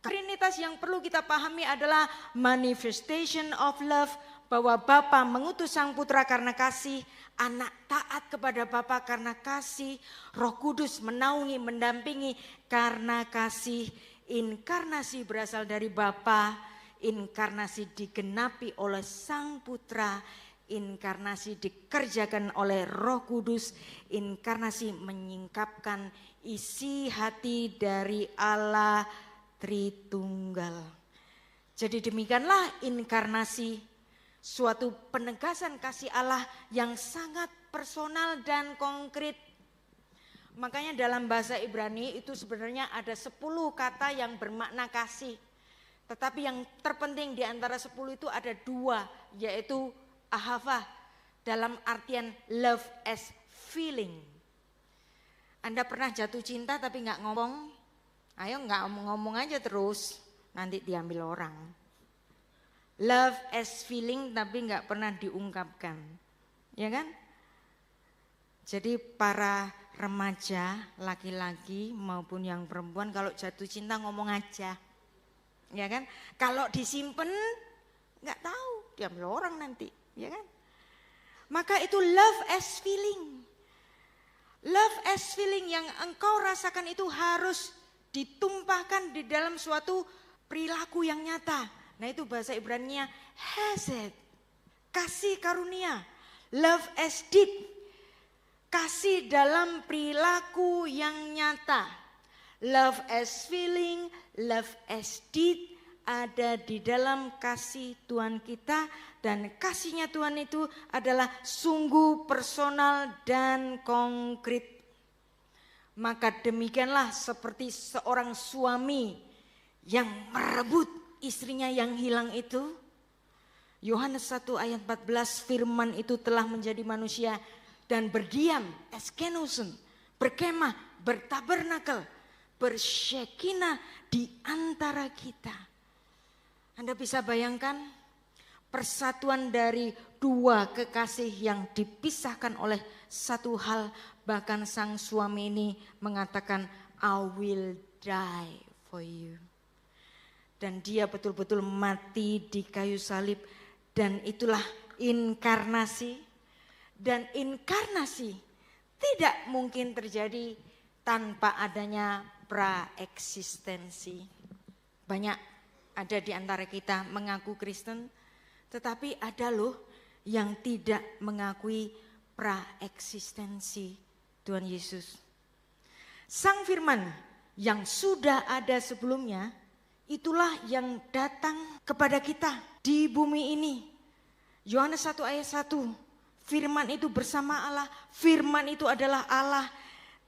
Trinitas yang perlu kita pahami adalah manifestation of love, bahwa Bapa mengutus Sang Putra karena kasih, Anak taat kepada Bapa karena kasih, Roh Kudus menaungi, mendampingi karena kasih. Inkarnasi berasal dari Bapa, inkarnasi digenapi oleh Sang Putra, inkarnasi dikerjakan oleh Roh Kudus, inkarnasi menyingkapkan isi hati dari Allah Tritunggal. Jadi demikianlah inkarnasi, suatu penegasan kasih Allah yang sangat personal dan konkret. Makanya dalam bahasa Ibrani itu sebenarnya ada 10 kata yang bermakna kasih. Tetapi yang terpenting di antara 10 itu ada 2, yaitu ahava, dalam artian love as feeling. Anda pernah jatuh cinta tapi nggak ngomong? Ayo nggak ngomong aja terus, nanti diambil orang. Love as feeling tapi nggak pernah diungkapkan, ya kan? Jadi para remaja, laki-laki maupun yang perempuan kalau jatuh cinta ngomong aja. Ya kan? Kalau disimpan nggak tahu, diambil orang nanti, ya kan? Maka itu love as feeling. Love as feeling yang engkau rasakan itu harus ditumpahkan di dalam suatu perilaku yang nyata. Nah itu bahasa Ibrani-nya hesed, kasih karunia. Love as deed, kasih dalam perilaku yang nyata. Love as feeling, love as deed ada di dalam kasih Tuhan kita, dan kasihnya Tuhan itu adalah sungguh personal dan konkret. Maka demikianlah seperti seorang suami yang merebut istrinya yang hilang itu. Yohanes 1 ayat 14, firman itu telah menjadi manusia dan berdiam, eskenosen, berkemah, bertabernakel, bersyekinah di antara kita. Anda bisa bayangkan persatuan dari 2 kekasih yang dipisahkan oleh satu hal. Bahkan sang suami ini mengatakan, I will die for you. Dan dia betul-betul mati di kayu salib. Dan itulah inkarnasi. Dan inkarnasi tidak mungkin terjadi tanpa adanya praeksistensi. Banyak ada di antara kita mengaku Kristen, tetapi ada loh yang tidak mengakui praeksistensi Tuhan Yesus. Sang firman yang sudah ada sebelumnya, itulah yang datang kepada kita di bumi ini. Yohanes 1 ayat 1, firman itu bersama Allah, firman itu adalah Allah.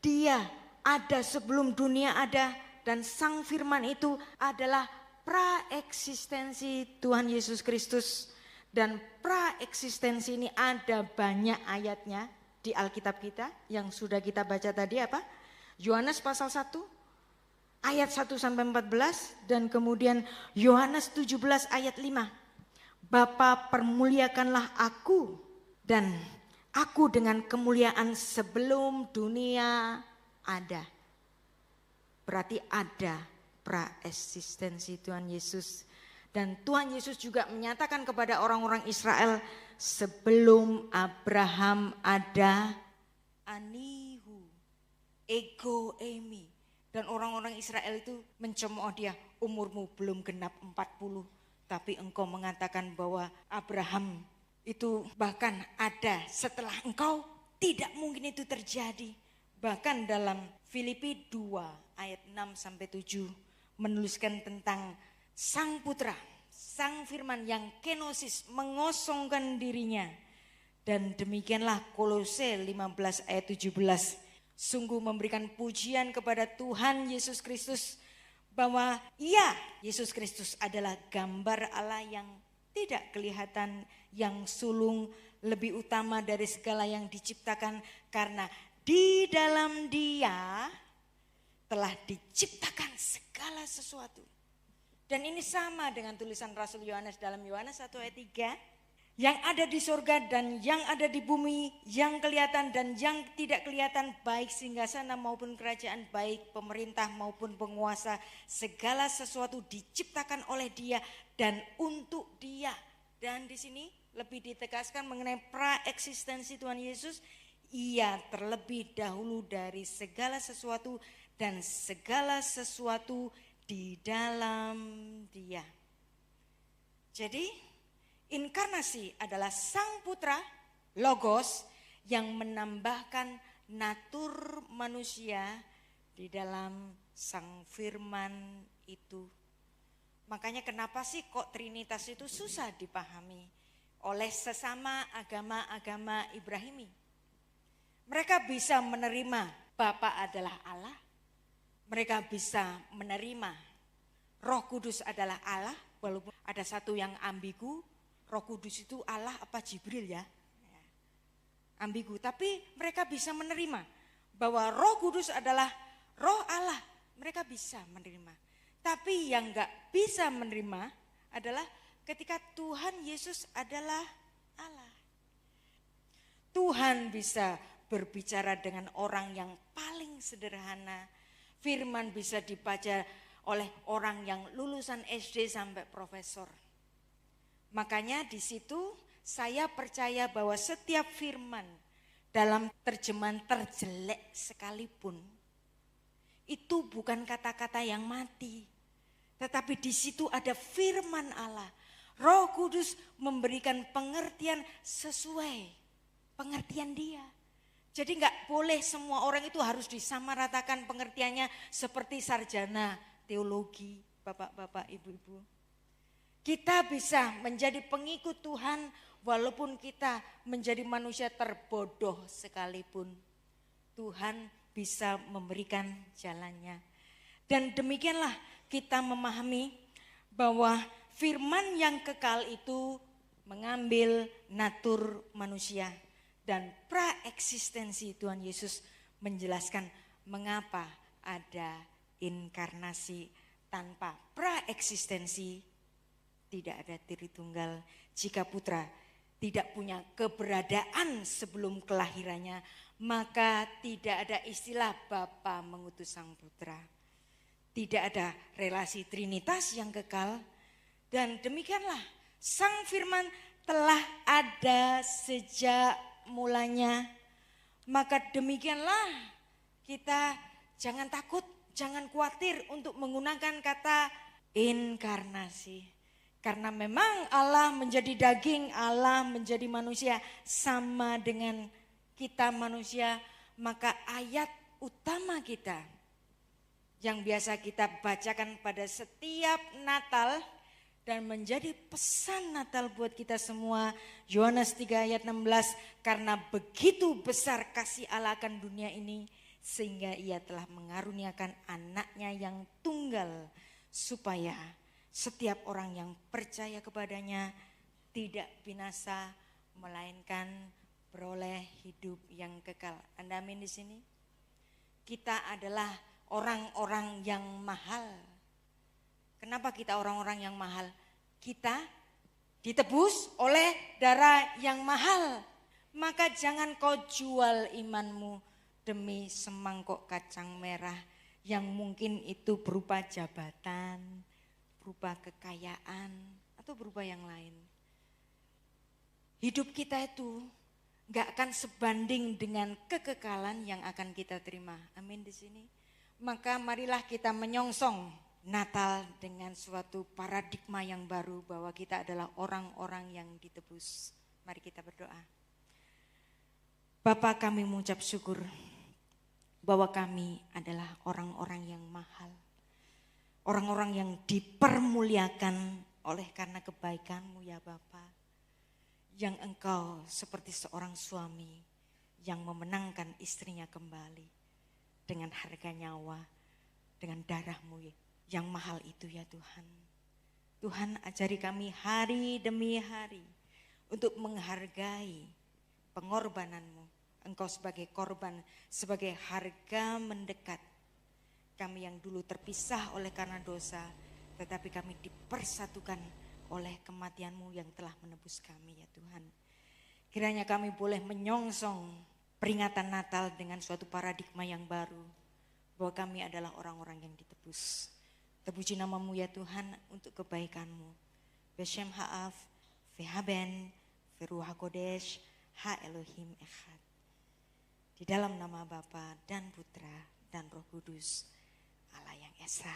Dia ada sebelum dunia ada, dan sang firman itu adalah praeksistensi Tuhan Yesus Kristus. Dan praeksistensi ini ada banyak ayatnya di Alkitab kita yang sudah kita baca tadi apa? Yohanes pasal 1 ayat 1 sampai 14, dan kemudian Yohanes 17 ayat 5. Bapa permuliakanlah aku, dan aku dengan kemuliaan sebelum dunia ada. Berarti ada praeksistensi Tuhan Yesus. Dan Tuhan Yesus juga menyatakan kepada orang-orang Israel, sebelum Abraham ada, anihu, ego emi. Dan orang-orang Israel itu mencemooh dia, umurmu belum genap 40, tapi engkau mengatakan bahwa Abraham itu bahkan ada setelah engkau, tidak mungkin itu terjadi. Bahkan dalam Filipi 2 ayat 6 sampai 7 menuliskan tentang sang putra, sang firman yang kenosis, mengosongkan dirinya. Dan demikianlah Kolose 15 ayat 17, sungguh memberikan pujian kepada Tuhan Yesus Kristus bahwa ia, Yesus Kristus adalah gambar Allah yang tidak kelihatan, yang sulung, lebih utama dari segala yang diciptakan, karena di dalam Dia telah diciptakan segala sesuatu. Dan ini sama dengan tulisan Rasul Yohanes dalam Yohanes 1 ayat 3. Yang ada di surga dan yang ada di bumi, yang kelihatan dan yang tidak kelihatan, baik singgasana maupun kerajaan, baik pemerintah maupun penguasa, segala sesuatu diciptakan oleh Dia dan untuk Dia. Dan di sini lebih ditegaskan mengenai praeksistensi Tuhan Yesus. Ia terlebih dahulu dari segala sesuatu, dan segala sesuatu di dalam Dia. Jadi inkarnasi adalah sang putra, logos, yang menambahkan natur manusia di dalam sang firman itu. Makanya kenapa sih kok Trinitas itu susah dipahami oleh sesama agama-agama Ibrahimi. Mereka bisa menerima Bapa adalah Allah. Mereka bisa menerima Roh Kudus adalah Allah, walaupun ada satu yang ambigu, Roh Kudus itu Allah apa Jibril ya? Ambigu, tapi mereka bisa menerima bahwa Roh Kudus adalah Roh Allah, mereka bisa menerima. Tapi yang enggak bisa menerima adalah ketika Tuhan Yesus adalah Allah. Tuhan bisa berbicara dengan orang yang paling sederhana. Firman bisa dibaca oleh orang yang lulusan SD sampai profesor. Makanya di situ saya percaya bahwa setiap firman dalam terjemahan terjelek sekalipun itu bukan kata-kata yang mati. Tetapi di situ ada firman Allah. Roh Kudus memberikan pengertian sesuai pengertian dia. Jadi enggak boleh semua orang itu harus disamaratakan pengertiannya seperti sarjana teologi, bapak-bapak, ibu-ibu. Kita bisa menjadi pengikut Tuhan walaupun kita menjadi manusia terbodoh sekalipun. Tuhan bisa memberikan jalannya. Dan demikianlah kita memahami bahwa firman yang kekal itu mengambil natur manusia. Dan praeksistensi Tuhan Yesus menjelaskan mengapa ada inkarnasi. Tanpa praeksistensi tidak ada Tritunggal. Jika putra tidak punya keberadaan sebelum kelahirannya, maka tidak ada istilah Bapa mengutus sang putra. Tidak ada relasi Trinitas yang kekal. Dan demikianlah sang firman telah ada sejak mulanya. Maka demikianlah kita jangan takut, jangan khawatir untuk menggunakan kata inkarnasi. Karena memang Allah menjadi daging, Allah menjadi manusia sama dengan kita manusia. Maka ayat utama kita yang biasa kita bacakan pada setiap Natal dan menjadi pesan Natal buat kita semua. Yohanes 3 ayat 16, karena begitu besar kasih Allah akan dunia ini sehingga ia telah mengaruniakan anaknya yang tunggal supaya setiap orang yang percaya kepadanya tidak binasa melainkan beroleh hidup yang kekal. Anda amin di sini? Kita adalah orang-orang yang mahal. Kenapa kita orang-orang yang mahal? Kita ditebus oleh darah yang mahal. Maka jangan kau jual imanmu demi semangkok kacang merah yang mungkin itu berupa jabatan, berupa kekayaan, atau berupa yang lain. Hidup kita itu gak akan sebanding dengan kekekalan yang akan kita terima. Amin di sini. Maka marilah kita menyongsong Natal dengan suatu paradigma yang baru bahwa kita adalah orang-orang yang ditebus. Mari kita berdoa. Bapa, kami mengucap syukur bahwa kami adalah orang-orang yang mahal. Orang-orang yang dipermuliakan oleh karena kebaikan-Mu ya Bapa. Yang Engkau seperti seorang suami yang memenangkan istrinya kembali dengan harga nyawa, dengan darah-Mu yang mahal itu ya Tuhan. Tuhan ajari kami hari demi hari untuk menghargai pengorbanan-Mu. Engkau sebagai korban, sebagai harga mendekat. Kami yang dulu terpisah oleh karena dosa, tetapi kami dipersatukan oleh kematian-Mu yang telah menebus kami ya Tuhan. Kiranya kami boleh menyongsong peringatan Natal dengan suatu paradigma yang baru, bahwa kami adalah orang-orang yang ditebus. Terpuji nama-Mu ya Tuhan untuk kebaikan-Mu. Beshem ha'af, vehaben, veruah kodesh, ha Elohim echad. Di dalam nama Bapa dan Putra dan Roh Kudus, Allah yang Esa.